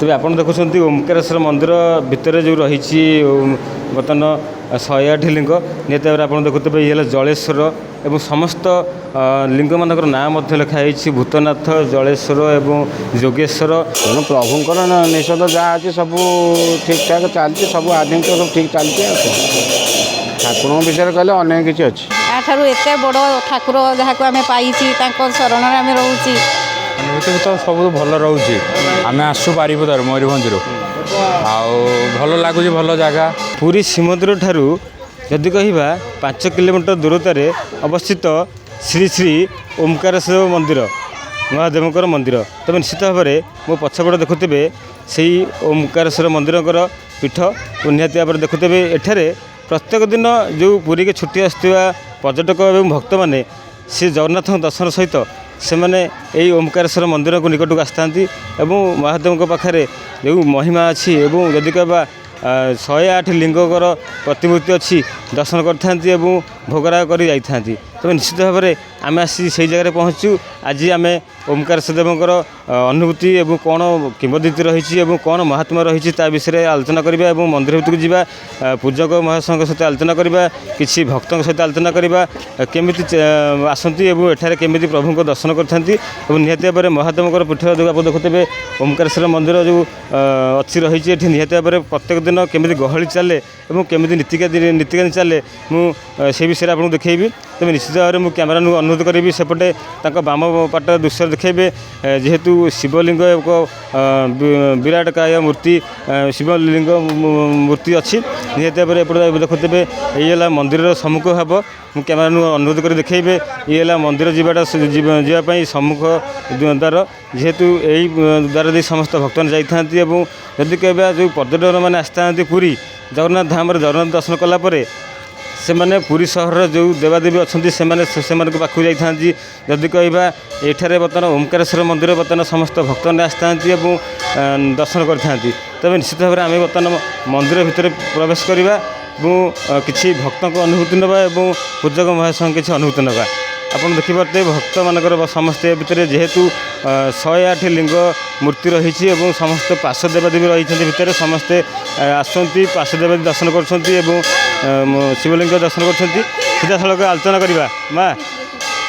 तेज आप देखुं ओमकारेश्वर मंदिर भितर जो रही बर्तमान 108 लिंग निहत भाव आप देखुवे ये जलेश्वर एवं समस्त लिंग मानक नाम लिखाई भूतनाथ जलेश्वर एवं जोगेश्वर तेणु प्रभुंर निषेध जहाँ अच्छे सब ठीक ठाक चलती सब आधुनिक सब ठीक चलती ठाकुर विषय कहले अनेक किसी अच्छी ठारू एत बड़ ठाकुर जहाँ को आम पाई शरण आम रोचे अनुभूति तो सब भल रोचे आम आसु बारिपदार मयूरभंजर भल लगुच भल जगह पुरी श्रीमंदिर ठारू जदि कहवा 5 किलोमीटर दूरतार अवस्थित श्री श्री ओमकारेश्वर मंदिर महादेवंकर मंदिर तब निश्चित भाव में मो पछपट देखुवे से ओमकारेश्वर मंदिर पीठ निहत भाव देखुवे एठारे प्रत्येक दिन जो पुरी के छुट्टी आसुवा पर्यटक एवं भक्त मैंने से जगन्नाथ दर्शन सहित से मैंने यही ओमकारेश्वर मंदिर को निकट को आसता महादेव पाखे जो महिमा अच्छी जदि कहवा 108 लिंगर प्रतिमूर्ति अच्छी दर्शन करते भोगराग कर जाती तब निश्चित भाव में आम आसी से जगह पहुँचू आज आम ओमकारेश्वर देवंकर अनुभूति एवं कौन किंवदंती रही कौन महात्मा रही विषय आलोचना करवा मंदिर भितर जावा पूजक महाशयों सहित आलोचना करवा किसी भक्तों सहित आलोचना करवा केमी आसती एठार केमी प्रभु को दर्शन करते निहत भाव में महादेव पीठ जो आप देखुवे ओमकारेश्वर मंदिर जो अच्छी रही निहत भाव में प्रत्येक दिन केमी गहली चले और केमी नीतिका चले मुझे विषय आपको देखी तेज निश्चित भाव में कैमेरा अनुरोध करी सेपटे बाम पाट दृश्य देखेबे जेहेतु शिवलिंग एक विराट काय मूर्ति शिवलिंग मूर्ति अच्छी निहत भाव में एपटे देखुवे ये मंदिर सम्मुख भाव मुझे कैमेरा अनुरोध कर देखेबे ये मंदिर जावाई सम्मुख द्वार जेहेतु यही द्वार दे समस्त भक्त जाता जदि कहवा जो पर्यटक मैंने आसता पुरी जगन्नाथ धाम जगन्नाथ दर्शन कलापर से मैंने पुरी सहर जो देवादेवी अच्छा से पाखु जाता जदि कहवा ये बर्तमान ओमकारेश्वर मंदिर बर्तमान समस्त भक्त मैंने आसता दर्शन करते तब निश्चित भाव में आम बर्तमान मंदिर भितर प्रवेश करवा किसी भक्तों को अनुभूति नवा और पूजक महाशय किसी अनुभूति नवा आप देखिपे भक्त मानकर समस्ते भितर जेहेतु 108 लिंग मूर्ति रही समस्त पार्श्व देवादेवी रही भितर समस्ते आसती पार्श्व देवादेवी दर्शन कर शिवलिंग दर्शन कर सीधा सड़क आलोचना करवा माँ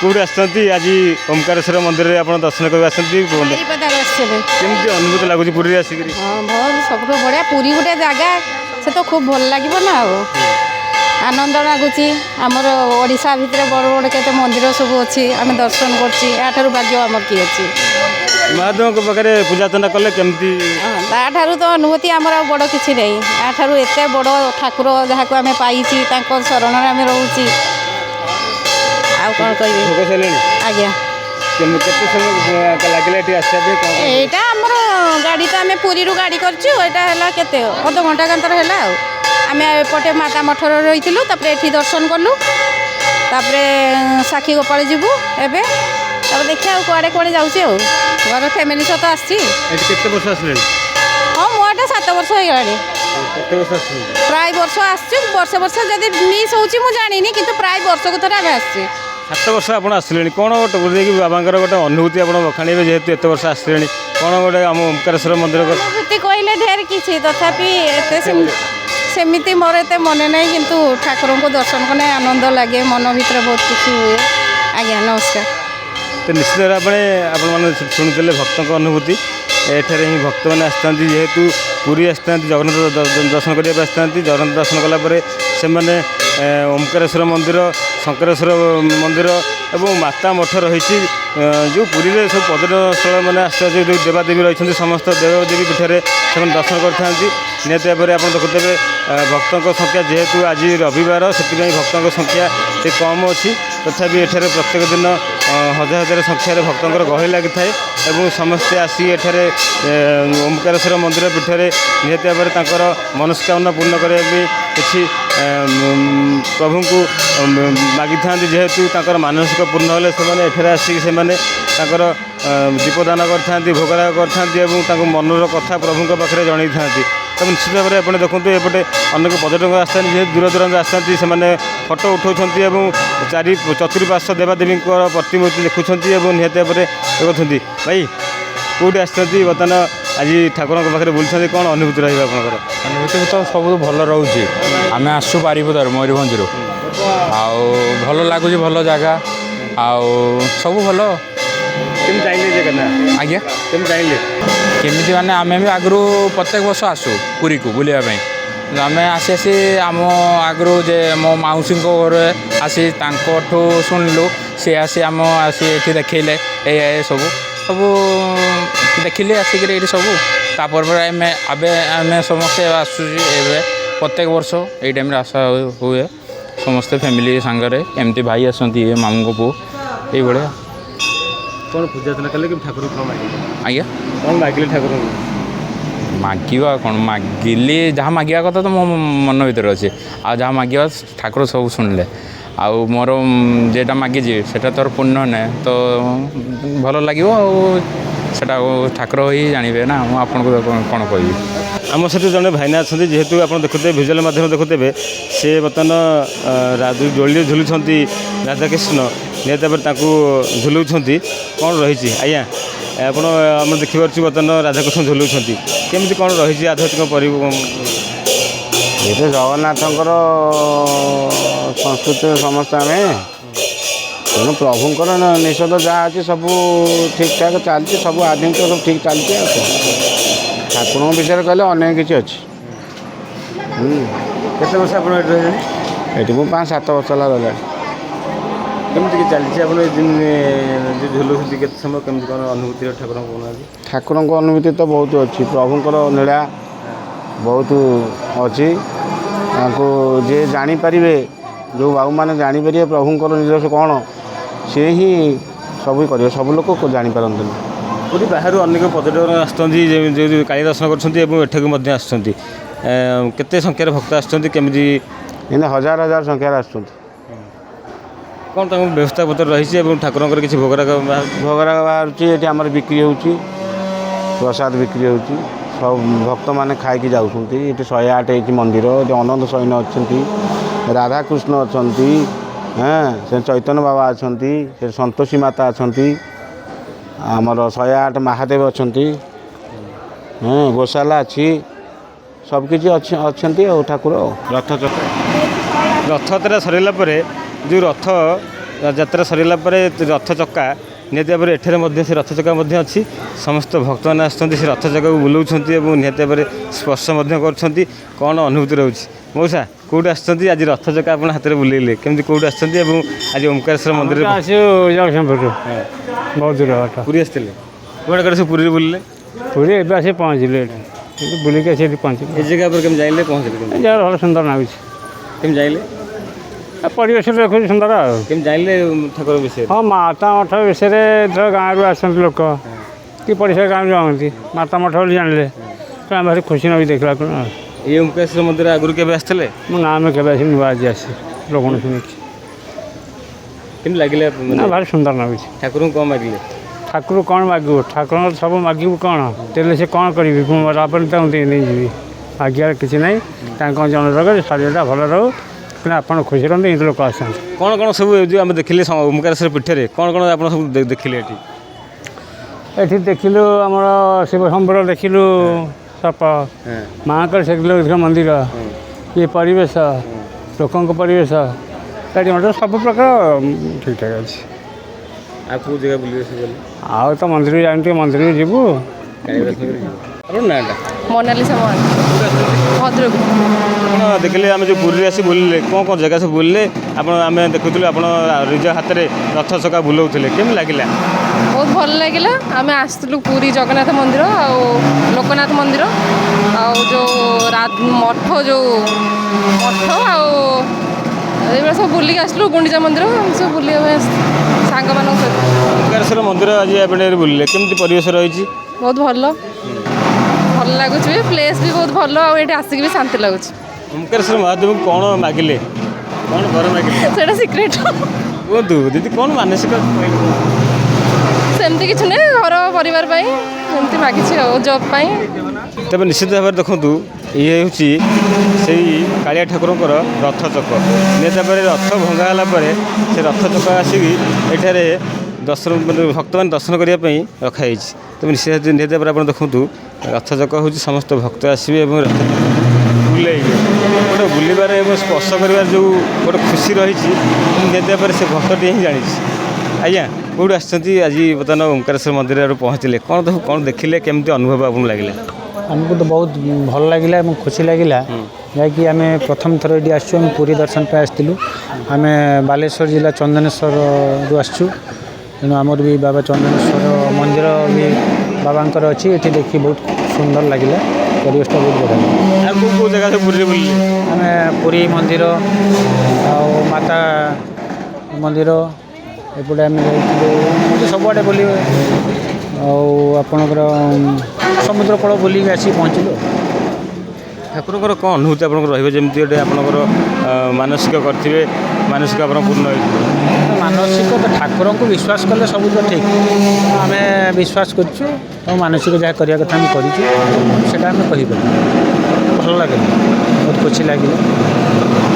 कौटे आसती आज ओमकारेश्वर मंदिर में आप दर्शन कर अनुभूति लगुच पुरी आसिक सब बढ़िया पूरी गोटे जगह से तो खूब भल लगे ना आनंद लगुच आमर ओडिशा भितर बड़ बड़ के मंदिर सब अच्छी आम दर्शन कर भाग्य आमर किए अच्छी महादेव पाखे पूजा अर्चना कले केमती ताठू तो अनुभूति आमर बड़ किसी नहीं ताठू एत बड़ ठाकुर जहाँ को आम पाई शरण आम रोचे कौन कह आज्ञा एटा आमर गाड़ी तो आम पुरी गाड़ी करते अध घंटा कांतर है आम एपटे माता मठर रही ये दर्शन कलु साक्षी गोपाल जीवु एवं तब देखिए कड़े कड़े जाऊँ घर फैमिली सहित आसी हाँ मोटा 7 वर्ष हो गला प्राय वर्ष आस वर्ष जब मिस हो जानी कि प्राय वर्ष को थोड़ा आम आस 7 वर्ष आप आसिले कौन गोटे बाबांकर गोटे अनुभूति आप बखाणी जेहेतु एत वर्ष आसिले कौन गोटे आम ओमकारेश्वर मंदिर अनुभूति कहले ढेर किसी तथापि सेमती मोर एत मन ना कि ठाकुर को दर्शन करने आनंद लगे मन भर बहुत किसी हुए आज्ञा नमस्कार तो निश्चित भाव में शुणुते भक्तों अनुभूति एठार ही भक्त मैंने आसता जेहेतु पुरी आसता जगन्नाथ दर्शन करने आसता जगन्नाथ दर्शन कलापर से मैंने ओमकारेश्वर मंदिर शंकरेश्वर मंदिर एवं माता मठ रही जो पुरी में सब पर्यटन स्थल मैंने आसता जो देवादेवी रही समस्त देवदेवी पीठे से दर्शन करते निहत भाव में आप देखुवे भक्तों संख्या जेहेतु आज रविवार से भक्तों संख्या ये कम अच्छी तथापि एठारे प्रत्येक दिन हजार हजार संख्यार भक्तों गहली लगी था समस्ते आसी एठारे ओमकारेश्वर मंदिर पीठे निहत भाव में मनस्कामना पूर्ण करने किसी प्रभु को मागी था जेहेतु मानसिक पूर्ण हेल्ले से आसिक से दीपदान करते भोगराग करते मनर कथा प्रभु पाखे जन था तब निश्चित भाव में आप देखते एपटे अनेक पर्यटक आसता जेहेतु दूर दूर आसता से फटो उठाऊँ चारि चतुर्पार्श्व देवादेवी प्रतिमूर्ति देखुं निहत भाव में देखते भाई कौटे आसती बर्तमान ଆଜି ଠାକୁରଙ୍କ ପାଖରେ ବୁଲୁଛନ୍ତି କ'ଣ ଅନୁଭୂତି ରହିବ ଆପଣଙ୍କର? ଅନୁଭୂତି ତ ସବୁ ଭଲ ରହୁଛି। ଆମେ ଆସୁଛୁ ବାରିପଦାରୁ ମୟୂରଭଞ୍ଜରୁ, ଆଉ ଭଲ ଲାଗୁଛି, ଭଲ ଜାଗା, ଆଉ ସବୁ ଭଲ। କେମିତି ଚାହିଁଲେ ଜାଗା ନା? ଆଜ୍ଞା, କେମିତି ଚାହିଁଲେ? କେମିତି ମାନେ ଆମେ ବି ଆଗରୁ ପ୍ରତ୍ୟେକ ବର୍ଷ ଆସୁ ପୁରୀକୁ ବୁଲିବା ପାଇଁ। ଆମେ ଆସି ଆମ ଆଗରୁ ଯେ ମୋ ମାଉସୀଙ୍କ ଘରେ ଆସି ତାଙ୍କଠୁ ଶୁଣିଲୁ, ସେ ଆସି ଏଠି ଦେଖେଇଲେ ଏ ସବୁ ଦେଖିଲେ ଆସିକିରି ଏଇଠି ସବୁ। ତାପରେ ଆମେ ସମସ୍ତେ ଆସୁଛୁ ଏବେ ପ୍ରତ୍ୟେକ ବର୍ଷ ଏଇ ଟାଇମ୍ରେ ଆସା ହୁଏ ସମସ୍ତେ ଫ୍ୟାମିଲି ସାଙ୍ଗରେ। ଏମିତି ଭାଇ ଆସନ୍ତି, ମାମୁଙ୍କ ପୁଅ, ଏଇଭଳିଆ। କ'ଣ ପୂଜା ଅର୍ଚ୍ଚନା କଲେ କି ଠାକୁର କ'ଣ ମାଗିଲେ? ଆଜ୍ଞା, କ'ଣ ମାଗିଲେ ଠାକୁରଙ୍କୁ? ମାଗିବା କ'ଣ, ମାଗିଲି ଯାହା ମାଗିବା କଥା ତ ମୋ ମନ ଭିତରେ ଅଛି, ଆଉ ଯାହା ମାଗିବା ଠାକୁର ସବୁ ଶୁଣିଲେ। ଆଉ ମୋର ଯେଟା ମାଗିଛି ସେଟା ତୋର ପୂର୍ଣ୍ଣ ନାହିଁ ତ ଭଲ ଲାଗିବ, ଆଉ ସେଟା ଠାକୁର ହିଁ ଜାଣିବେ ନା, ମୁଁ ଆପଣଙ୍କୁ କ'ଣ କହିବି। ଆମ ସହିତ ଜଣେ ଭାଇନା ଅଛନ୍ତି, ଯେହେତୁ ଆପଣ ଦେଖୁଥିବେ ଭିଜୁଆଲ୍ ମାଧ୍ୟମରେ ଦେଖୁଥିବେ, ସେ ବର୍ତ୍ତମାନ ଦୋଳିରେ ଝୁଲୁଛନ୍ତି ରାଧାକୃଷ୍ଣ, ନିହାତି ଭାବରେ ତାଙ୍କୁ ଝୁଲଉଛନ୍ତି। କ'ଣ ରହିଛି ଆଜ୍ଞା ଆପଣ ଆମେ ଦେଖିପାରୁଛୁ ବର୍ତ୍ତମାନ ରାଧାକୃଷ୍ଣ ଝୁଲଉଛନ୍ତି, କେମିତି କ'ଣ ରହିଛି ଆଧ୍ୟାତ୍ମିକ ଏ ତ ଜଗନ୍ନାଥଙ୍କର ସଂସ୍କୃତିରେ ସମସ୍ତେ ଆମେ, ତେଣୁ ପ୍ରଭୁଙ୍କର ନିଷେଧ ଯାହା ଅଛି ସବୁ ଠିକ୍ଠାକ୍ ଚାଲିଛି, ସବୁ ଆଧୁନିକ ସବୁ ଠିକ୍ ଚାଲିଛି। ଆଉ କ'ଣ ଠାକୁରଙ୍କ ବିଷୟରେ କହିଲେ ଅନେକ କିଛି ଅଛି। କେତେ ବର୍ଷ ଆପଣ ଏଠି ରହିଲେଣି? ଏଠି ମୁଁ 5-7 ବର୍ଷ ହେଲା ରହିଲାଣି। କେମିତି କି ଚାଲିଛି ଆପଣ ଏ ଦିନ ଯେଉଁ ଝୁଲୁଛନ୍ତି କେତେ ସମୟ, କେମିତି କ'ଣ ଅନୁଭୂତି ଠାକୁରଙ୍କୁ କହୁନାହାନ୍ତି? ଠାକୁରଙ୍କ ଅନୁଭୂତି ତ ବହୁତ ଅଛି, ପ୍ରଭୁଙ୍କର ନୀଳା ବହୁତ ଅଛି। ତାଙ୍କୁ ଯିଏ ଜାଣିପାରିବେ, ଯେଉଁ ବାବୁମାନେ ଜାଣିପାରିବେ ପ୍ରଭୁଙ୍କର ନିଜସ୍ୱ କ'ଣ, ସିଏ ହିଁ ସବୁ କରିବେ, ସବୁ ଲୋକ ଜାଣିପାରନ୍ତିନି। ପୁରୀ ବାହାରୁ ଅନେକ ପର୍ଯ୍ୟଟକ ଆସୁଛନ୍ତି, ଯେଉଁ କାଳୀ ଦର୍ଶନ କରୁଛନ୍ତି ଏବଂ ଏଠାକୁ ମଧ୍ୟ ଆସୁଛନ୍ତି। କେତେ ସଂଖ୍ୟାରେ ଭକ୍ତ ଆସୁଛନ୍ତି, କେମିତି? ଏମିତି ହଜାର ସଂଖ୍ୟାରେ ଆସୁଛନ୍ତି। କ'ଣ ତାଙ୍କ ବ୍ୟବସ୍ଥା ପତ୍ର ରହିଛି ଏବଂ ଠାକୁରଙ୍କର କିଛି ଭୋଗରାଗ ବାହାରୁଛି, ଏଠି ଆମର ବିକ୍ରି ହେଉଛି, ପ୍ରସାଦ ବିକ୍ରି ହେଉଛି, ସବୁ ଭକ୍ତମାନେ ଖାଇକି ଯାଉଛନ୍ତି। ଏଠି 108 ହେଇଛି ମନ୍ଦିର, ଏଠି ଅନନ୍ତ ଶୟନ ଅଛନ୍ତି, ରାଧାକୃଷ୍ଣ ଅଛନ୍ତି, ସେ ଚୈତନ୍ୟ ବାବା ଅଛନ୍ତି, ସେ ସନ୍ତୋଷୀ ମାତା ଅଛନ୍ତି, ଆମର 108 ମହାଦେବ ଅଛନ୍ତି, ଗୋଶାଲା ଅଛି, ସବୁକିଛି ଅଛନ୍ତି। ଆଉ ଠାକୁର ରଥଯାତ୍ରା ସରିଲା ପରେ ଯେଉଁ ଯାତ୍ରା ସରିଲା ପରେ ରଥ ଚକା, ନିହାତି ଭାବରେ ଏଠାରେ ମଧ୍ୟ ସେ ରଥ ଚକା ମଧ୍ୟ ଅଛି। ସମସ୍ତ ଭକ୍ତମାନେ ଆସୁଛନ୍ତି, ସେ ରଥ ଚକାକୁ ବୁଲାଉଛନ୍ତି ଏବଂ ନିହାତି ଭାବରେ ସ୍ପର୍ଶ ମଧ୍ୟ କରୁଛନ୍ତି। କ'ଣ ଅନୁଭୂତି ରହୁଛି? ମଉସା କେଉଁଠି ଆସିଛନ୍ତି? ଆଜି ରଥ ଚକା ଆପଣ ହାତରେ ବୁଲେଇଲେ, କେମିତି କେଉଁଠି ଆସିଛନ୍ତି ଏବଂ ଆଜି ଓମକାରେଶ୍ୱର ମନ୍ଦିରରେ ଜଗତସିଂହପୁରରୁ ବହୁତ ଦୂର ବାଟ। ପୁରୀ ଆସିଥିଲେ? କୁଆଡ଼େ କୁଆଡ଼େ ସବୁ ପୁରୀରେ ବୁଲିଲେ? ପୁରୀ ଏବେ ଆସି ପହଞ୍ଚିଲେ, ଏଠି ବୁଲିକି ଆସି ଏଠି ପହଞ୍ଚିଲେ। ଏ ଜାଗା ଉପରେ କେମିତି ଯାଇଲେ, ପହଞ୍ଚିଲେ କେମିତି? ଯାହା ଭଲ ସୁନ୍ଦର ଲାଗୁଛି, କେମିତି ଯାଇଲେ? ପରିବେଶରେ ଦେଖୁଛି ସୁନ୍ଦର। ଆଉ କେମିତି ଜାଣିଲେ ଠାକୁର ବିଷୟରେ? ହଁ, ମାତା ମଠ ବିଷୟରେ ଧର ଗାଁରୁ ଆସନ୍ତି ଲୋକ କି ପଡ଼ିଶା ଗାଁରୁ ଯାଆନ୍ତି, ମାତା ମଠ ବୋଲି ଜାଣିଲେ ତ ଆମେ ଭାରି ଖୁସି ନେବି ଦେଖିବାକୁ। ଏଇ ଓମକାରେଶ୍ୱର ମନ୍ଦିର ଆଗରୁ କେବେ ଆସିଥିଲେ? ମୁଁ ନା ଆମେ କେବେ ଆସିନି, ନୂଆ ଆଜି ଆସି ଲୋକଙ୍କୁ ଶୁଣିଛି। କେମିତି ଲାଗିଲା? ନା ଭାରି ସୁନ୍ଦର ଲାଗୁଛି। ଠାକୁରଙ୍କୁ କ'ଣ ମାଗିଲେ? ଠାକୁର କ'ଣ ମାଗିବୁ? ଠାକୁରଙ୍କ ସବୁ ମାଗିବୁ କ'ଣ, ତେଲେ ସେ କ'ଣ କରିବି? ମୁଁ ତାପରେ ତାଙ୍କୁ ନେଇଯିବି, ମାଗିବାର କିଛି ନାହିଁ। ତାଙ୍କ ଜଣର ଶରୀରଟା ଭଲ ରହୁ, କିନ୍ତୁ ଆପଣ ଖୁସି ରହନ୍ତି, ଏମିତି ଲୋକ ଆସନ୍ତି। କ'ଣ କ'ଣ ସବୁ ଯେଉଁ ଆମେ ଦେଖିଲେ ଓମକାରେଶ୍ୱର ପୀଠରେ, କ'ଣ କ'ଣ ଆପଣ ସବୁ ଦେଖିଲେ ଏଠି? ଏଠି ଦେଖିଲୁ ଆମର ଶିବ ସମ୍ବର ଦେଖିଲୁ, ସପ ମାଆଙ୍କର ଦେଖିଲୁ ମନ୍ଦିର, ଇଏ ପରିବେଶ, ଲୋକଙ୍କ ପରିବେଶ, ଏଠି ମଧ୍ୟ ସବୁ ପ୍ରକାର ଠିକ୍ଠାକ୍ ଅଛି। ଆଉ କେଉଁ ଜାଗା ବୁଲିବେ ସେ ଗଲେ? ଆଉ ତ ମନ୍ଦିରକୁ ଯାଇନି, ଟିକେ ମନ୍ଦିରକୁ ଯିବୁ। ଆପଣ ନାଁଟା? ମୋନାଲିସା ମହାନ୍ତି, ଭଦ୍ରକ। ଆପଣ ଦେଖିଲେ ଆମେ ଯେଉଁ ପୁରୀରେ ଆସି ବୁଲିଲେ, କ'ଣ ଜାଗା ସବୁ ବୁଲିଲେ? ଆମେ ଦେଖୁଥିଲୁ ଆପଣ ନିଜ ହାତରେ ରଥ ଚକା ବୁଲାଉଥିଲେ, କେମିତି ଲାଗିଲା? ବହୁତ ଭଲ ଲାଗିଲା। ଆମେ ଆସିଥିଲୁ ପୁରୀ ଜଗନ୍ନାଥ ମନ୍ଦିର ଆଉ ଲୋକନାଥ ମନ୍ଦିର ଆଉ ଯେଉଁ ମଠ ଆଉ ଏଇଭଳିଆ ସବୁ ବୁଲିକି ଆସିଲୁ। ଗୁଣ୍ଡିଚା ମନ୍ଦିର ସବୁ ବୁଲିବା ପାଇଁ ଆସିଥିଲୁ ସାଙ୍ଗମାନଙ୍କ ସହିତ। ଓମକାରେଶ୍ୱର ମନ୍ଦିର ଆଜି ଆପଣ ବୁଲିଲେ, କେମିତି ପରିବେଶ ରହିଛି? ବହୁତ ଭଲ ଲାଗୁଛି, ପ୍ଲେସ୍ ବି ବହୁତ ଭଲ, ଆଉ ଏଠି ଆସିକି ବି ଶାନ୍ତି ଲାଗୁଛି। ଓମକାରେଶ୍ୱର ମହାଦେବଙ୍କୁ କ'ଣ ମାଗିଲେ, କ'ଣ ବର ମାଗିଲେ? ସେଇଟା ସିକ୍ରେଟ୍। କୁହନ୍ତୁ ଦିଦି, କ'ଣ ମାନସିକ? ସେମିତି କିଛି ନାହିଁ, ଘର ପରିବାର ପାଇଁ ଏମିତି ମାଗିଛି ଆଉ ଜବ୍ ପାଇଁ। ତେବେ ନିଶ୍ଚିତ ଭାବରେ ଦେଖନ୍ତୁ, ଇଏ ହେଉଛି ସେଇ କାଳିଆ ଠାକୁରଙ୍କର ରଥ ଚକ। ନିହାତି ଭାବରେ ରଥ ଭଙ୍ଗା ହେଲା ପରେ ସେ ରଥ ଚକ ଆସିକି ଏଠାରେ ଦର୍ଶନ ମାନେ ଭକ୍ତମାନେ ଦର୍ଶନ କରିବା ପାଇଁ ରଖାଯାଇଛି। ତେବେ ନିହାତି ଭାବରେ ଆପଣ ଦେଖନ୍ତୁ ରଥଯାକ ହେଉଛି ସମସ୍ତ ଭକ୍ତ ଆସିବେ ଏବଂ ରଥ ବୁଲେଇବେ। ଗୋଟେ ବୁଲିବାରେ ଏବଂ ସ୍ପର୍ଶ କରିବାର ଯେଉଁ ଗୋଟେ ଖୁସି ରହିଛି ନିହାତି ଭାବରେ ସେ ଭକ୍ତଟିଏ ହିଁ ଜାଣିଛି। ଆଜ୍ଞା କେଉଁଠୁ ଆସିଛନ୍ତି ଆଜି ବର୍ତ୍ତମାନ ଓମକାରେଶ୍ୱର ମନ୍ଦିରରେ ପହଞ୍ଚିଲେ କ'ଣ ଦେଖିଲେ କେମିତି ଅନୁଭବ ଆପଣଙ୍କୁ ଲାଗିଲା? ଆମକୁ ତ ବହୁତ ଭଲ ଲାଗିଲା ଏବଂ ଖୁସି ଲାଗିଲା ଯାହାକି ଆମେ ପ୍ରଥମ ଥର ଏଠି ଆସିଛୁ। ଆମେ ପୁରୀ ଦର୍ଶନ ପାଇଁ ଆସିଥିଲୁ। ଆମେ ବାଲେଶ୍ୱର ଜିଲ୍ଲା ଚନ୍ଦନେଶ୍ୱରରୁ ଆସିଛୁ। ତେଣୁ ଆମର ବି ବାବା ଚନ୍ଦନେଶ୍ୱର ମନ୍ଦିର ବି ବାବାଙ୍କର ଅଛି। ଏଠି ଦେଖି ବହୁତ ସୁନ୍ଦର ଲାଗିଲା। ପରିବେଶଟା ବହୁତ ବଢ଼ିଆ। ଆଉ କେଉଁ ଜାଗା ସବୁ ପୁରୀରେ ବୁଲିଲେ? ଆମେ ପୁରୀ ମନ୍ଦିର ଆଉ ମାତା ମନ୍ଦିର ଏପଟେ ଆମେ ଯାଇଥିଲୁ ସବୁଆଡ଼େ ବୁଲି ଆଉ ଆପଣଙ୍କର ସମୁଦ୍ର କୂଳ ବୁଲିକି ଆସିକି ପହଞ୍ଚିଲୁ। ଠାକୁରଙ୍କର କ'ଣ ଅନୁଭୂତି ଆପଣଙ୍କର ରହିବ? ଯେମିତି ଗୋଟେ ଆପଣଙ୍କର ମାନସିକ କରିଥିବେ, ମାନସିକ ଆପଣ ପୂର୍ଣ୍ଣ ହୋଇଥିବ। ମାନସିକ ତ ଠାକୁରଙ୍କୁ ବିଶ୍ୱାସ କଲେ ସବୁ ତ ଠିକ୍। ଆମେ ବିଶ୍ୱାସ କରୁଛୁ ଆଉ ମାନସିକ ଯାହା କରିବା କଥା ଆମେ କରିଛୁ ସେଇଟା ଆମେ କହିପାରିବୁ। ଭଲ ଲାଗିଲା, ବହୁତ ଖୁସି ଲାଗିଲା।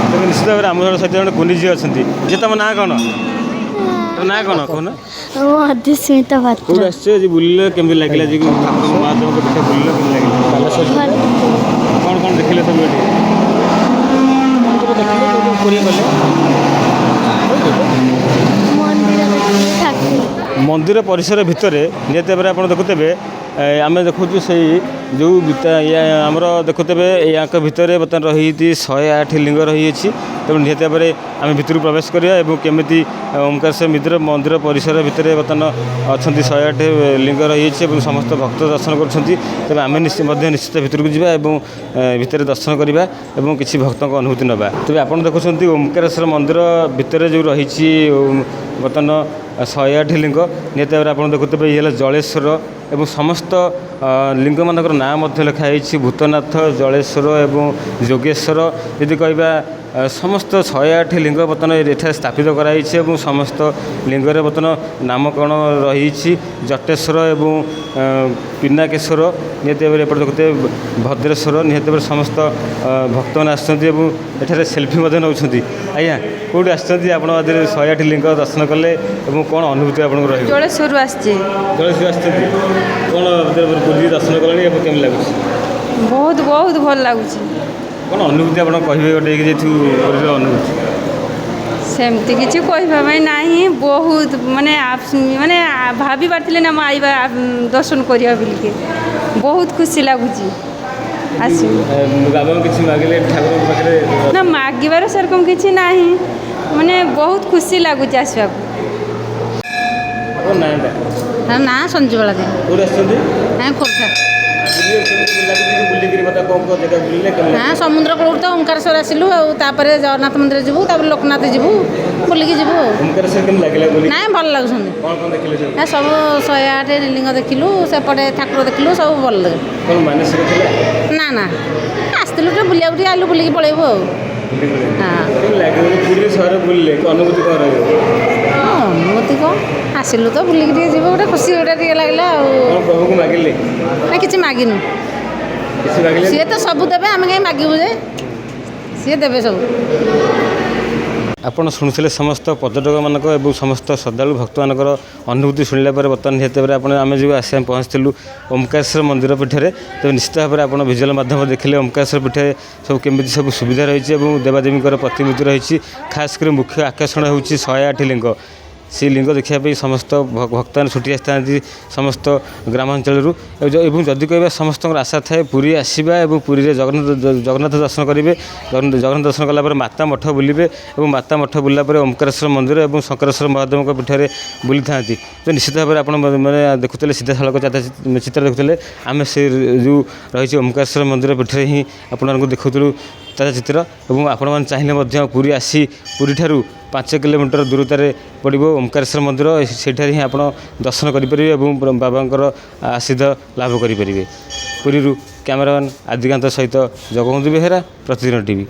ତେବେ ନିଶ୍ଚିତ ଭାବରେ ଆମ ସହିତ ଜଣେ କୁନି ଝିଅ ଅଛନ୍ତି। ଯେ ତମ ନାଁ କ'ଣ? ତମ ନାଁ କ'ଣ କହୁନ? ଅଧିସ୍ମିତା ପାତ୍ର। କେଉଁଠି ଆସିଛ ଆଜି ବୁଲିଲେ କେମିତି ଲାଗିଲା? ଯେ ଠାକୁର ମହାଦେବଙ୍କ ପୀଠ ବୁଲିଲେ କେମିତି ଲାଗିଲା? କ'ଣ କ'ଣ ଦେଖିଲେ ସବୁ ଏଠି? ମନ୍ଦିର ଦେଖିଲେ ପୁରୀ ଗଲେ ମନ୍ଦିର ପରିସର ଭିତରେ ନିହାତି ଭାବରେ ଆପଣ ଦେଖୁଥିବେ ଆମେ ଦେଖୁଛୁ ସେଇ ଯେଉଁ ଆମର ଦେଖୁଥିବେ ୟାଙ୍କ ଭିତରେ ବର୍ତ୍ତମାନ ରହିଛି 108 ଲିଙ୍ଗ ରହିଅଛି। ତେଣୁ ନିହାତି ଭାବରେ ଆମେ ଭିତରକୁ ପ୍ରବେଶ କରିବା ଏବଂ କେମିତି ଓମକାରେଶ୍ୱର ମନ୍ଦିର ପରିସର ଭିତରେ ବର୍ତ୍ତମାନ ଅଛନ୍ତି 108 ଲିଙ୍ଗ ରହିଅଛି ଏବଂ ସମସ୍ତ ଭକ୍ତ ଦର୍ଶନ କରୁଛନ୍ତି। ତେବେ ଆମେ ମଧ୍ୟ ନିଶ୍ଚିତ ଭିତରକୁ ଯିବା ଏବଂ ଭିତରେ ଦର୍ଶନ କରିବା ଏବଂ କିଛି ଭକ୍ତଙ୍କ ଅନୁଭୂତି ନେବା। ତେବେ ଆପଣ ଦେଖୁଛନ୍ତି ଓମକାରେଶ୍ୱର ମନ୍ଦିର ଭିତରେ ଯେଉଁ ରହିଛି ବର୍ତ୍ତମାନ 108 ଲିଙ୍ଗ। ନିହାତି ଭାବରେ ଆପଣ ଦେଖୁଥିବେ ଇଏ ହେଲା ଜଳେଶ୍ୱର ଏବଂ ସମସ୍ତ ଲିଙ୍ଗମାନଙ୍କର ନାଁ ମଧ୍ୟ ଲେଖା ହେଇଛି ଭୂତନାଥ, ଜଳେଶ୍ୱର ଏବଂ ଯୋଗେଶ୍ୱର। ଯଦି କହିବା ସମସ୍ତ 108 ଲିଙ୍ଗ ବର୍ତ୍ତମାନ ଏଠାରେ ସ୍ଥାପିତ କରାଯାଇଛି ଏବଂ ସମସ୍ତ ଲିଙ୍ଗରେ ବର୍ତ୍ତମାନ ନାମକରଣ ରହିଛି ଜଟେଶ୍ୱର ଏବଂ ପିନାକେଶ୍ୱର। ନିହାତି ଭାବରେ ଏପଟେ ଦେଖୁଥିବେ ଭଦ୍ରେଶ୍ୱର। ନିହାତି ଭାବରେ ସମସ୍ତ ଭକ୍ତମାନେ ଆସିଛନ୍ତି ଏବଂ ଏଠାରେ ସେଲ୍ଫି ମଧ୍ୟ ନେଉଛନ୍ତି। ଆଜ୍ଞା କେଉଁଠି ଆସିଛନ୍ତି ଆପଣ? ଆଜିରେ 108 ଲିଙ୍ଗ ଦର୍ଶନ କଲେ ଏବଂ କ'ଣ ଅନୁଭୂତି ଆପଣଙ୍କର ରହିବ? ଜଳେଶ୍ୱରରୁ ଆସିଛି। ଜଳେଶ୍ୱର ଆସିଛନ୍ତି, କ'ଣ ବୁଲି ଦର୍ଶନ କଲେଣି ଏବଂ କେମିତି ଲାଗୁଛି? ବହୁତ ବହୁତ ଭଲ ଲାଗୁଛି। କ'ଣ ଅନୁଭୂତି ଆପଣ କହିବେ ଗୋଟେ ଯେହେତୁ ପୁରୀର ଅନୁଭୂତି? ସେମିତି କିଛି କହିବା ପାଇଁ ନାହିଁ। ବହୁତ ମାନେ ଭାବି ପାରିଥିଲେ ନା ମୁଁ ଆଇବା ଦର୍ଶନ କରିବା ବୋଲିକି ବହୁତ ଖୁସି ଲାଗୁଛି ଆସିବି। ବାବାଙ୍କୁ କିଛି ମାଗିଲେ ଠାକୁରଙ୍କ ପାଖରେ? ନା ମାଗିବାର ସେରକମ କିଛି ନାହିଁ, ମାନେ ବହୁତ ଖୁସି ଲାଗୁଛି ଆସିବାକୁ। ଆପଣ ନାଁଟା? ନା ସଞ୍ଜୁବାଳା ଦେଇ କେଉଁଠି ଆସିଛନ୍ତି? ଖୋର୍ଦ୍ଧା। ବୁଲିକିରି କଥା କ'ଣ କ'ଣ ଜାଗା ବୁଲିଲେ? ସମୁଦ୍ର କୂଳକୁ ତ ଓମକାରେଶ୍ୱର ଆସିଲୁ ଆଉ ତାପରେ ଜଗନ୍ନାଥ ମନ୍ଦିର ଯିବୁ, ତାପରେ ଲୋକନାଥ ଯିବୁ, ବୁଲିକି ଯିବୁ ଆଉ। ଓମକାରେଶ୍ୱର କେମିତି ଲାଗିଲା ବୁଲି? ନାଇଁ ଭଲ ଲାଗୁଛନ୍ତି। କ'ଣ କ'ଣ ଦେଖିଲେ ସବୁ? ସବୁ 108 ଲିଙ୍ଗ ଦେଖିଲୁ, ସେପଟେ ଠାକୁର ଦେଖିଲୁ, ସବୁ ଭଲ ଲାଗେ। କ'ଣ ମାନସିକ ଥିଲା? ନା ଆସିଥିଲୁ ଟିକେ ବୁଲିବାକୁ, ଟିକେ ଆଇଲୁ ବୁଲିକି ପଳେଇବୁ ଆଉ। କେମିତି ଲାଗିବ ପୁରୀ ସହର ବୁଲିଲେ ଅନୁଭୂତି କ'ଣ ରହିବ? ଅନୁଭୂତି କ'ଣ, ଆସିଲୁ ତ ବୁଲିକି ଟିକେ ଯିବୁ, ଗୋଟେ ଖୁସି ଗୋଟେ ଟିକେ ଲାଗିଲା ଆଉ। କ'ଣ ପ୍ରଭୁଙ୍କୁ ମାଗିଲେ? ନା କିଛି ମାଗିନୁ, କିଛି ମାଗିଲେ? ସିଏ ତ ସବୁ ଦେବେ, ଆମେ କାହିଁ ମାଗିବୁ ଯେ, ସିଏ ଦେବେ ସବୁ। ଆପଣ ଶୁଣିଥିଲେ ସମସ୍ତ ପର୍ଯ୍ୟଟକମାନଙ୍କ ଏବଂ ସମସ୍ତ ଶ୍ରଦ୍ଧାଳୁ ଭକ୍ତମାନଙ୍କର ଅନୁଭୂତି ଶୁଣିଲା ପରେ ବର୍ତ୍ତମାନ ନିହାତି ଭାବରେ ଆମେ ଯେଉଁ ଆସିବା ପହଞ୍ଚିଥିଲୁ ଓମକାରେଶ୍ୱର ମନ୍ଦିର ପୀଠରେ। ତେବେ ନିଶ୍ଚିତ ଭାବରେ ଆପଣ ଭିଜୁଆଲ୍ ମାଧ୍ୟମରେ ଦେଖିଲେ ଓମକାରେଶ୍ୱର ପୀଠରେ ସବୁ କେମିତି ସବୁ ସୁବିଧା ରହିଛି ଏବଂ ଦେବାଦେବୀଙ୍କର ପ୍ରତିମୂର୍ତ୍ତି ରହିଛି। ଖାସ୍ କରି ମୁଖ୍ୟ ଆକର୍ଷଣ ହେଉଛି 108 ଲିଙ୍ଗ। ସେହି ଲିଙ୍ଗ ଦେଖିବା ପାଇଁ ସମସ୍ତ ଭକ୍ତମାନେ ଛୁଟି ଆସିଥାନ୍ତି ସମସ୍ତ ଗ୍ରାମାଞ୍ଚଳରୁ। ଏବଂ ଯଦି କହିବା ସମସ୍ତଙ୍କର ଆଶା ଥାଏ ପୁରୀ ଆସିବା ଏବଂ ପୁରୀରେ ଜଗନ୍ନାଥ ଦର୍ଶନ କରିବେ। ଜଗନ୍ନାଥ ଦର୍ଶନ କଲା ପରେ ମାତା ମଠ ବୁଲିବେ ଏବଂ ମାତା ମଠ ବୁଲିଲା ପରେ ଓମକାରେଶ୍ୱର ମନ୍ଦିର ଏବଂ ଶଙ୍କରେଶ୍ୱର ମହାଦେବଙ୍କ ପୀଠରେ ବୁଲିଥାନ୍ତି। ତ ନିଶ୍ଚିତ ଭାବରେ ଆପଣ ମାନେ ଦେଖୁଥିଲେ ସିଧାସଳଖ ଚିତ୍ର ଦେଖୁଥିଲେ। ଆମେ ସେ ଯେଉଁ ରହିଛି ଓମକାରେଶ୍ୱର ମନ୍ଦିର ପୀଠରେ ହିଁ ଆପଣମାନଙ୍କୁ ଦେଖାଉଥିଲୁ ତାଜା ଚିତ୍ର। ଏବଂ ଆପଣମାନେ ଚାହିଁଲେ ମଧ୍ୟ ପୁରୀ ଆସି ପୁରୀଠାରୁ 5 କିଲୋମିଟର ଦୂରତାରେ ପଡ଼ିବ ଓମକାରେଶ୍ୱର ମନ୍ଦିର। ସେଠାରେ ହିଁ ଆପଣ ଦର୍ଶନ କରିପାରିବେ ଏବଂ ବାବାଙ୍କର ଆଶୀର୍ବାଦ ଲାଭ କରିପାରିବେ। ପୁରୀରୁ କ୍ୟାମେରାମ୍ୟାନ୍ ଆଦିକାନ୍ତ ସହିତ ଜଗବନ୍ଧୁ ବେହେରା, ପ୍ରତିଦିନ ଟିଭି।